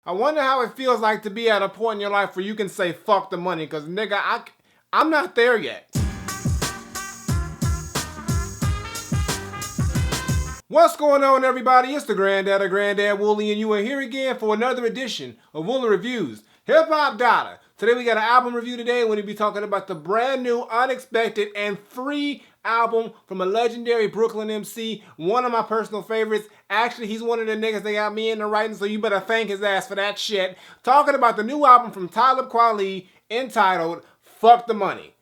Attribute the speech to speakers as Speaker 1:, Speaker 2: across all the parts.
Speaker 1: I wonder how it feels like to be at a point in your life where you can say fuck the money, cause nigga, I'm not there yet. What's going on, everybody? It's the Granddad Woolly, and you are here again for another edition of Woolly Reviews, Hip Hop Dollar. Today we got an album review today. We're going to be talking about the brand new, unexpected, and free album from a legendary Brooklyn MC, one of my personal favorites. Actually, he's one of the niggas that got me into writing, so you better thank his ass for that shit. Talking about the new album from Talib Kweli entitled Fuck the Money.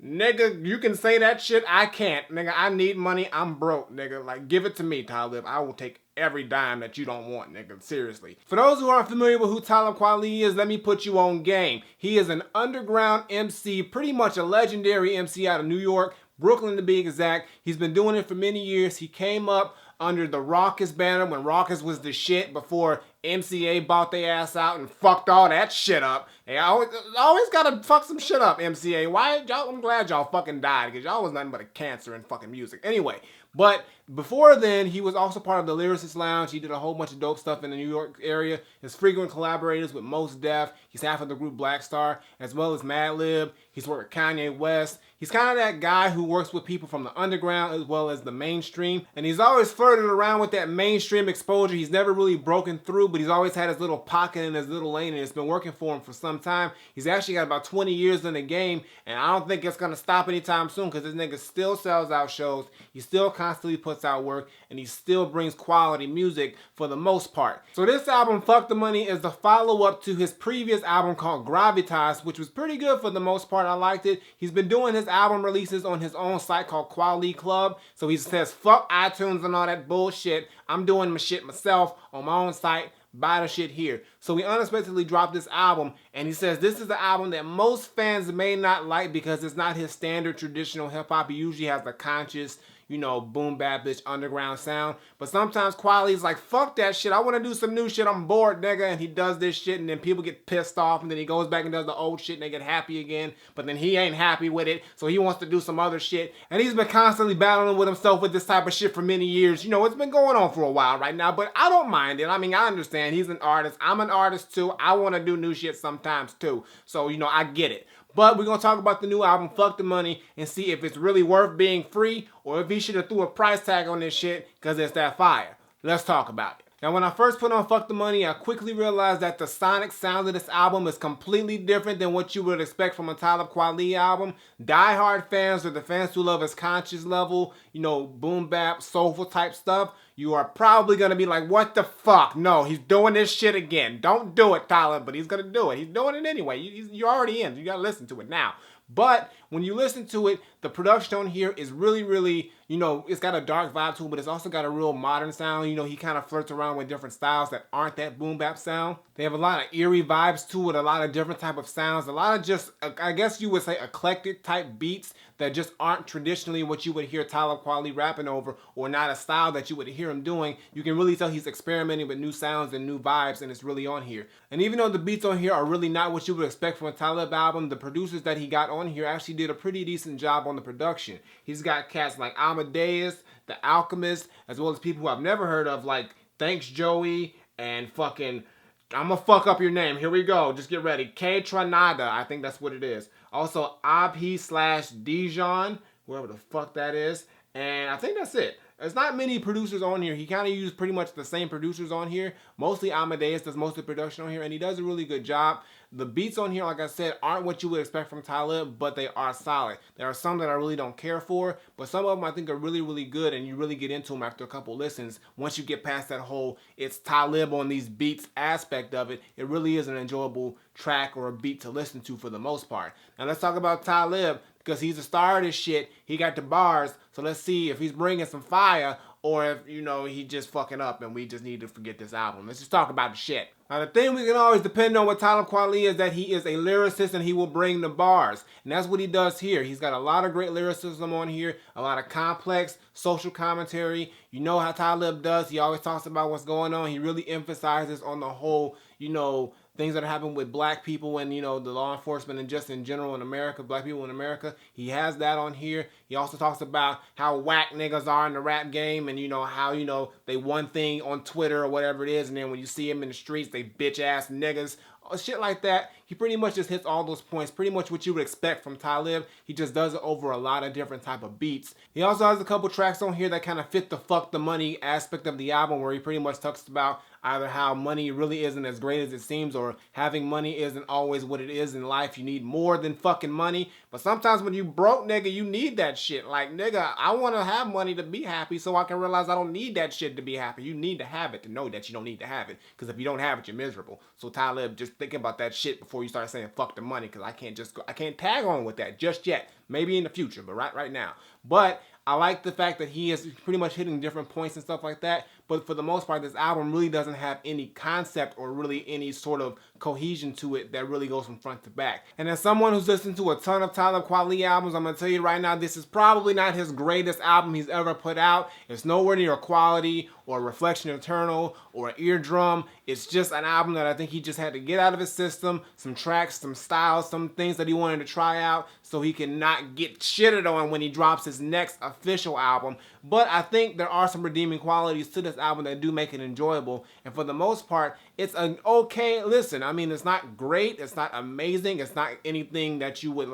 Speaker 1: Nigga, you can say that shit, I can't. Nigga, I need money, I'm broke, nigga. Like, give it to me, Talib. I will take every dime that you don't want, nigga. Seriously. For those who aren't familiar with who Talib Kweli is, let me put you on game. He is an underground MC, pretty much a legendary MC out of New York, Brooklyn to be exact. He's been doing it for many years. He came up under the Rawkus banner when Rawkus was the shit before MCA bought their ass out and fucked all that shit up. Hey, I always gotta fuck some shit up, MCA. Why? Y'all, I'm glad y'all fucking died, because y'all was nothing but a cancer in fucking music. Anyway, but before then, he was also part of the Lyricist Lounge. He did a whole bunch of dope stuff in the New York area. His frequent collaborators with Mos Def. He's half of the group Black Star, as well as Madlib. He's worked with Kanye West. He's kind of that guy who works with people from the underground as well as the mainstream. And he's always flirted around with that mainstream exposure. He's never really broken through, but he's always had his little pocket in his little lane, and it's been working for him for some time. He's actually got about 20 years in the game, and I don't think it's going to stop anytime soon, because this nigga still sells out shows. He still constantly puts out work, and he still brings quality music for the most part. So this album, Fuck the Money, is the follow-up to his previous album called Gravitas, which was pretty good for the most part. I liked it. He's been doing his album releases on his own site called Quality Club. So he says, fuck iTunes and all that bullshit. I'm doing my shit myself on my own site. Buy the shit here. So he unexpectedly dropped this album, and he says this is the album that most fans may not like because it's not his standard traditional hip-hop. He usually has the conscious, you know, boom bap bitch underground sound. But sometimes Kweli's like, fuck that shit. I want to do some new shit. I'm bored, nigga. And he does this shit, and then people get pissed off, and then he goes back and does the old shit, and they get happy again. But then he ain't happy with it, so he wants to do some other shit. And he's been constantly battling with himself with this type of shit for many years. You know, it's been going on for a while right now, but I don't mind it. I mean, I understand. He's an artist. I'm an artist too. I want to do new shit sometimes too. So, you know, I get it. But we're going to talk about the new album, Fuck the Money, and see if it's really worth being free or if he should have threw a price tag on this shit because it's that fire. Let's talk about it. Now, when I first put on Fuck the Money, I quickly realized that the sonic sound of this album is completely different than what you would expect from a Talib Kweli album. Die-hard fans or the fans who love his conscious level, you know, boom bap, soulful type stuff, you are probably going to be like, what the fuck? No, he's doing this shit again. Don't do it, Talib, but he's going to do it. He's doing it anyway. You're already in. You got to listen to it now. But when you listen to it, the production on here is really, really, you know, it's got a dark vibe to it, but it's also got a real modern sound. You know, he kind of flirts around with different styles that aren't that boom bap sound. They have a lot of eerie vibes to it, a lot of different type of sounds, a lot of just, I guess you would say, eclectic type beats that just aren't traditionally what you would hear Talib Kweli rapping over, or not a style that you would hear him doing. You can really tell he's experimenting with new sounds and new vibes, and it's really on here. And even though the beats on here are really not what you would expect from a Talib album, the producers that he got on here actually did a pretty decent job on the production. He's got cats like Amadeus, The Alchemist, as well as people who I've never heard of, like Thanks Joey, and fucking, I'm gonna fuck up your name. Here we go. Just get ready. K Tranada. I think that's what it is. Also, Abhi/Dijon, whoever the fuck that is. And I think that's it. There's not many producers on here. He kind of used pretty much the same producers on here. Mostly Amadeus does most of the production on here, and he does a really good job. The beats on here, like I said, aren't what you would expect from Talib, but they are solid. There are some that I really don't care for, but some of them I think are really, really good, and you really get into them after a couple listens. Once you get past that whole, it's Talib on these beats aspect of it, it really is an enjoyable track or a beat to listen to for the most part. Now let's talk about Talib, because he's the star of this shit. He got the bars, so let's see if he's bringing some fire or if, you know, he just fucking up and we just need to forget this album. Let's just talk about the shit. Now, the thing we can always depend on with Talib Kweli is that he is a lyricist and he will bring the bars. And that's what he does here. He's got a lot of great lyricism on here, a lot of complex social commentary. You know how Talib does. He always talks about what's going on. He really emphasizes on the whole, things that are happening with black people and, the law enforcement and just in general in America, black people in America. He has that on here. He also talks about how whack niggas are in the rap game and, how, they one thing on Twitter or whatever it is, and then when you see them in the streets, they bitch ass niggas. Shit like that. He pretty much just hits all those points, pretty much what you would expect from Talib. He just does it over a lot of different type of beats. He also has a couple tracks on here that kind of fit the fuck the money aspect of the album, where he pretty much talks about either how money really isn't as great as it seems, or having money isn't always what it is in life. You need more than fucking money. But sometimes when you broke, nigga, you need that shit. Like, nigga, I want to have money to be happy so I can realize I don't need that shit to be happy. You need to have it to know that you don't need to have it. Because if you don't have it, you're miserable. So Talib, just think about that shit before you start saying fuck the money, because I can't tag on with that just yet. Maybe in the future, but right now. But I like the fact that he is pretty much hitting different points and stuff like that. But for the most part, this album really doesn't have any concept or really any sort of cohesion to it that really goes from front to back. And as someone who's listened to a ton of Talib Kweli albums, I'm going to tell you right now, this is probably not his greatest album he's ever put out. It's nowhere near Quality or Reflection Eternal or Eardrum. It's just an album that I think he just had to get out of his system, some tracks, some styles, some things that he wanted to try out so he can not get shitted on when he drops his next official album. But I think there are some redeeming qualities to this album that do make it enjoyable. And for the most part, it's an okay listen. I mean, it's not great. It's not amazing. It's not anything that you would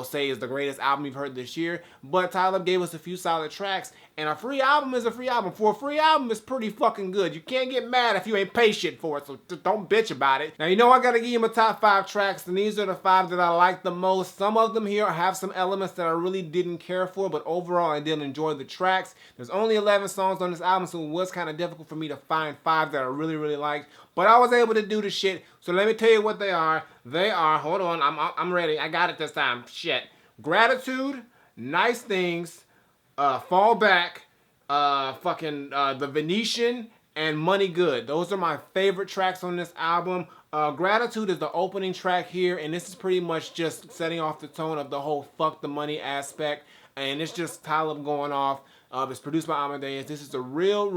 Speaker 1: say is the greatest album you've heard this year. But Talib gave us a few solid tracks. And a free album is a free album. For a free album, it's pretty fucking good. You can't get mad if you ain't pay shit for it, so don't bitch about it. Now, I gotta give you my top 5 tracks, and these are the 5 that I like the most. Some of them here have some elements that I really didn't care for, but overall, I did enjoy the tracks. There's only 11 songs on this album, so it was kind of difficult for me to find 5 that I really, really liked. But I was able to do the shit, so let me tell you what they are. They are, hold on, I'm ready. I got it this time. Shit. Gratitude, Nice Things, Fall Back, The Venetian, and Money Good. Those are my favorite tracks on this album. Gratitude is the opening track here, and this is pretty much just setting off the tone of the whole fuck the money aspect. And it's just Talib going off. It's produced by Amadeus. This is a real,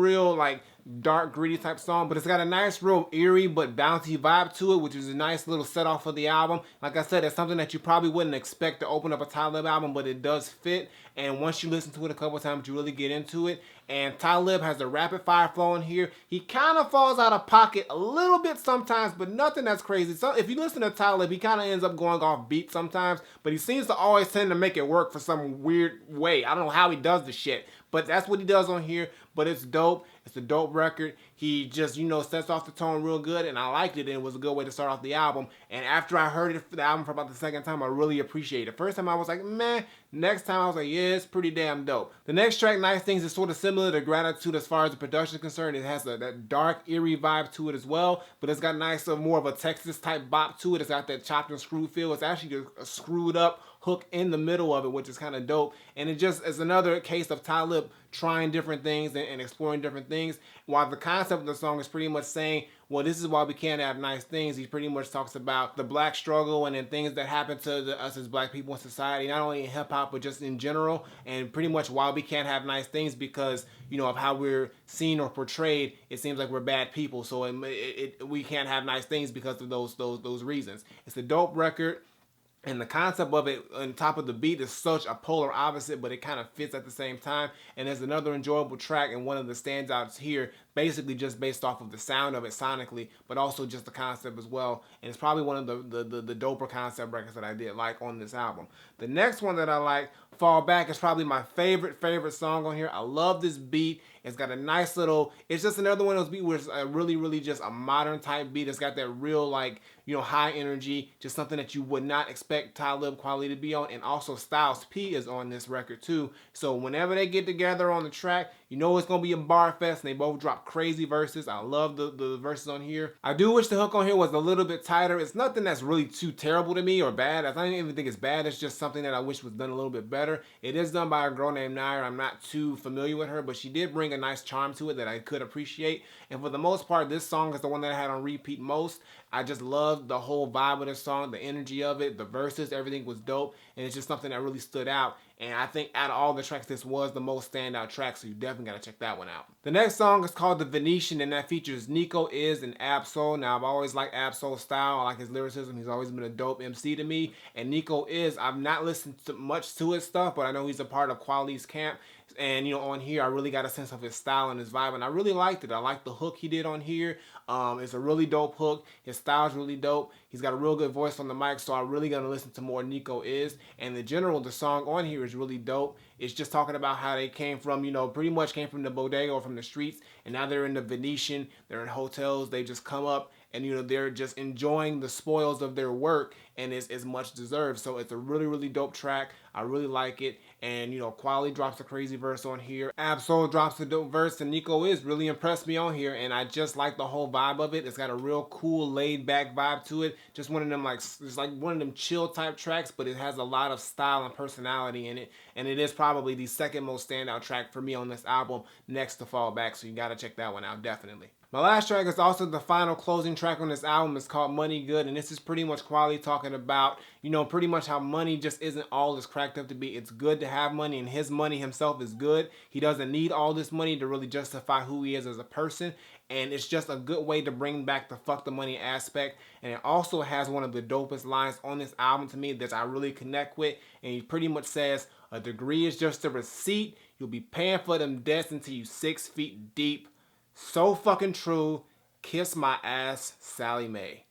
Speaker 1: dark, gritty type song, but it's got a nice, real eerie but bouncy vibe to it, which is a nice little set off for the album. Like I said, it's something that you probably wouldn't expect to open up a Talib album, but it does fit. And once you listen to it a couple of times, you really get into it. And Talib has a rapid fire flow in here. He kind of falls out of pocket a little bit sometimes, but nothing that's crazy. So if you listen to Talib, he kind of ends up going off beat sometimes, but he seems to always tend to make it work for some weird way. I don't know how he does the shit, but that's what he does on here. But it's dope. It's a dope record. He just, sets off the tone real good, and I liked it, and it was a good way to start off the album. And after I heard it for the album for about the second time, I really appreciated it. First time I was like, meh. Next time I was like, yeah, it's pretty damn dope. The next track, Nice Things, is sort of similar to Gratitude as far as the production is concerned. It has that dark, eerie vibe to it as well, but it's got nice, more of a Texas type bop to it. It's got that chopped and screwed feel. It's actually a screwed up hook in the middle of it, which is kind of dope. And it just is another case of Talib trying different things and exploring different things, while the concept of the song is pretty much saying, well, this is why we can't have nice things. He pretty much talks about the black struggle and then things that happen to us as black people in society, not only in hip-hop, but just in general, and pretty much why we can't have nice things because, of how we're seen or portrayed. It seems like we're bad people, so we can't have nice things because of those reasons. It's a dope record. And the concept of it on top of the beat is such a polar opposite, but it kind of fits at the same time. And there's another enjoyable track, and one of the standouts here, basically just based off of the sound of it sonically, but also just the concept as well. And it's probably one of the doper concept records that I did like on this album. The next one that I like, Fall Back, is probably my favorite song on here. I love this beat. It's got a nice little, it's just another one of those beats where it's really just a modern type beat. It's got that real high energy, just something that you would not expect Talib Kweli to be on. And also Styles P is on this record too. So whenever they get together on the track, it's going to be a bar fest, and they both drop crazy verses. I love the verses on here. I do wish the hook on here was a little bit tighter. It's nothing that's really too terrible to me or bad. I don't even think it's bad. It's just something that I wish was done a little bit better. It is done by a girl named Nair. I'm not too familiar with her, but she did bring bring a nice charm to it that I could appreciate. And for the most part, this song is the one that I had on repeat most. I just loved the whole vibe of the song, the energy of it, the verses, everything was dope. And it's just something that really stood out. And I think out of all the tracks, this was the most standout track, so you definitely gotta check that one out. The next song is called The Venetian, and that features Nico Is and Ab-Soul. Now, I've always liked Ab-Soul's style. I like his lyricism. He's always been a dope MC to me. And Nico Is, I've not listened to much to his stuff, but I know he's a part of Kweli's camp. And, you know, on here, I really got a sense of his style and his vibe, and I really liked it. I liked the hook he did on here. It's a really dope hook. His style's really dope. He's got a real good voice on the mic, so I'm really going to listen to more Nico Is. And in general, the song on here is really dope. It's just talking about how they came from, you know, pretty much came from the bodega or from the streets, and now they're in the Venetian. They're in hotels. They just come up, and, you know, they're just enjoying the spoils of their work, and it's much deserved. So it's a really, really dope track. I really like it. And, you know, Kweli drops a crazy verse on here. Ab-Soul drops a dope verse, and Nico Is really impressed me on here, and I just like the whole vibe of it. It's got a real cool, laid-back vibe to it. Just one of them, like, it's like one of them chill type tracks, but it has a lot of style and personality in it, and it is probably the second most standout track for me on this album, next to Fall Back, so you gotta check that one out, definitely. My last track is also the final closing track on this album. It's called Money Good, and this is pretty much Kweli talking about, you know, pretty much how money just isn't all it's cracked up to be. It's good to have money, and his money himself is good. He doesn't need all this money to really justify who he is as a person, and it's just a good way to bring back the fuck the money aspect. And it also has one of the dopest lines on this album to me that I really connect with, and he pretty much says, "A degree is just a receipt. You'll be paying for them debts until you 6 feet deep." So fucking true. Kiss my ass, Sally Mae.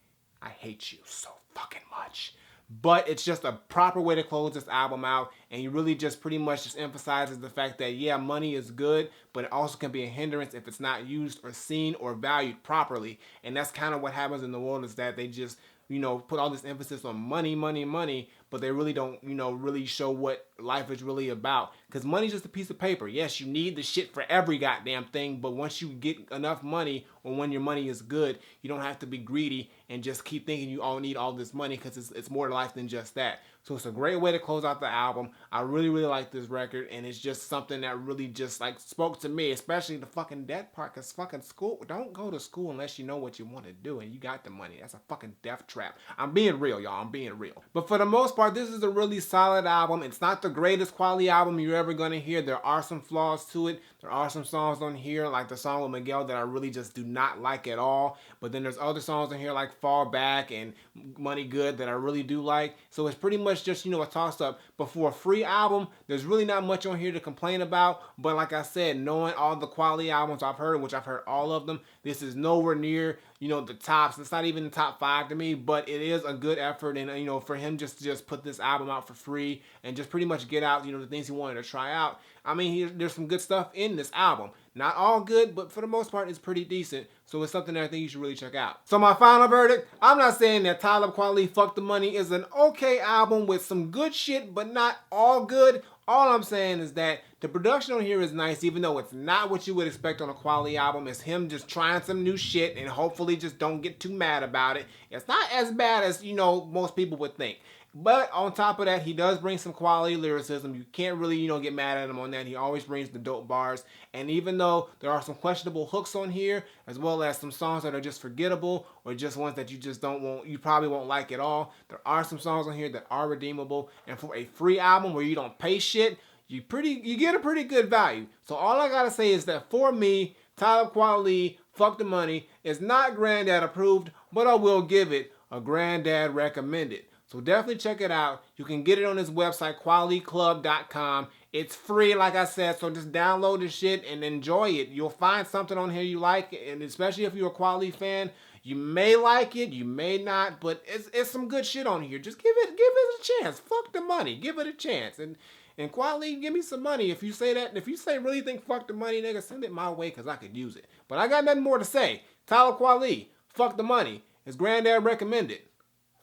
Speaker 1: I hate you so fucking much. But it's just a proper way to close this album out, and he really just pretty much just emphasizes the fact that, yeah, money is good, but it also can be a hindrance if it's not used or seen or valued properly. And that's kind of what happens in the world, is that they just, you know, put all this emphasis on money, money, money, but they really don't, you know, really show what life is really about. Because money's just a piece of paper. Yes, you need the shit for every goddamn thing, but once you get enough money, or when your money is good, you don't have to be greedy and just keep thinking you all need all this money, because it's more to life than just that. So it's a great way to close out the album. I really, really like this record, and it's just something that really just, like, spoke to me, especially the fucking debt part, because fucking school, don't go to school unless you know what you want to do, and you got the money. That's a fucking death trap. I'm being real, y'all. I'm being real. But for the most part, this is a really solid album. It's not the greatest quality album you're ever going to hear. There are some flaws to it. There are some songs on here, like the song with Miguel, that I really just do not like at all. But then there's other songs on here like Fall Back and Money Good that I really do like. So it's pretty much just, you know, a toss-up. But for a free album, there's really not much on here to complain about. But like I said, knowing all the quality albums I've heard, which I've heard all of them, this is nowhere near, you know, the tops. It's not even the top 5 to me, but it is a good effort. And, you know, for him just to put this album out for free and just pretty much get out, you know, the things he wanted to try out. I mean, there's some good stuff in this album. Not all good, but for the most part, it's pretty decent. So it's something that I think you should really check out. So my final verdict, I'm not saying that Talib Kweli Fuck the Money is an okay album with some good shit, but not all good. All I'm saying is that the production on here is nice, even though it's not what you would expect on a Kweli album. It's him just trying some new shit, and hopefully just don't get too mad about it. It's not as bad as, you know, most people would think. But on top of that, he does bring some quality lyricism. You can't really, you know, get mad at him on that. He always brings the dope bars. And even though there are some questionable hooks on here, as well as some songs that are just forgettable, or just ones that you just don't want, you probably won't like at all, there are some songs on here that are redeemable. And for a free album where you don't pay shit, you get a pretty good value. So all I gotta say is that for me, Talib Kweli Fuck the Money is not Granddad approved, but I will give it a Granddad recommended. So definitely check it out. You can get it on his website, QualityClub.com. It's free, like I said, so just download the shit and enjoy it. You'll find something on here you like, and especially if you're a Kweli fan, you may like it, you may not, but it's some good shit on here. Just give it a chance. Fuck the money. Give it a chance. And Kweli, give me some money. If you say that, if you really think fuck the money, nigga, send it my way, because I could use it. But I got nothing more to say. Talib Kweli, fuck the money. His Granddad recommended.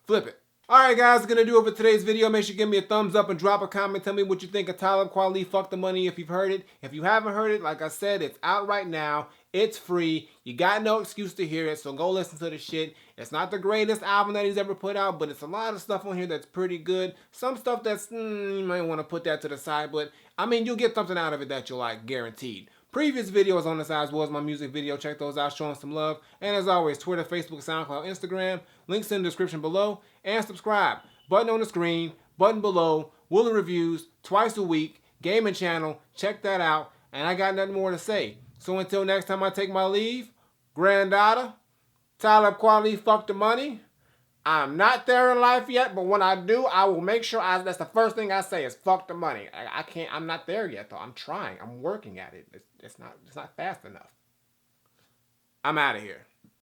Speaker 1: Flip it. Alright guys, that's going to do it for today's video. Make sure you give me a thumbs up and drop a comment. Tell me what you think of Talib Kweli Fuck the Money if you've heard it. If you haven't heard it, like I said, it's out right now. It's free. You got no excuse to hear it, so go listen to the shit. It's not the greatest album that he's ever put out, but it's a lot of stuff on here that's pretty good. Some stuff that's, you might want to put that to the side, but I mean, you'll get something out of it that you'll like, guaranteed. previous videos on the side as well as my music video. Check those out, showing some love. And as always, Twitter, Facebook, SoundCloud, Instagram. Links in the description below. And subscribe. Button on the screen, button below. Woolly Reviews, twice a week. Gaming channel. Check that out. And I got nothing more to say. So until next time I take my leave, granddaughter, Talib Kweli, fuck the money. I'm not there in life yet, but when I do, I will make sure that's the first thing I say is fuck the money. I can't, I'm not there yet though. I'm trying. I'm working at it. It's not fast enough. I'm out of here.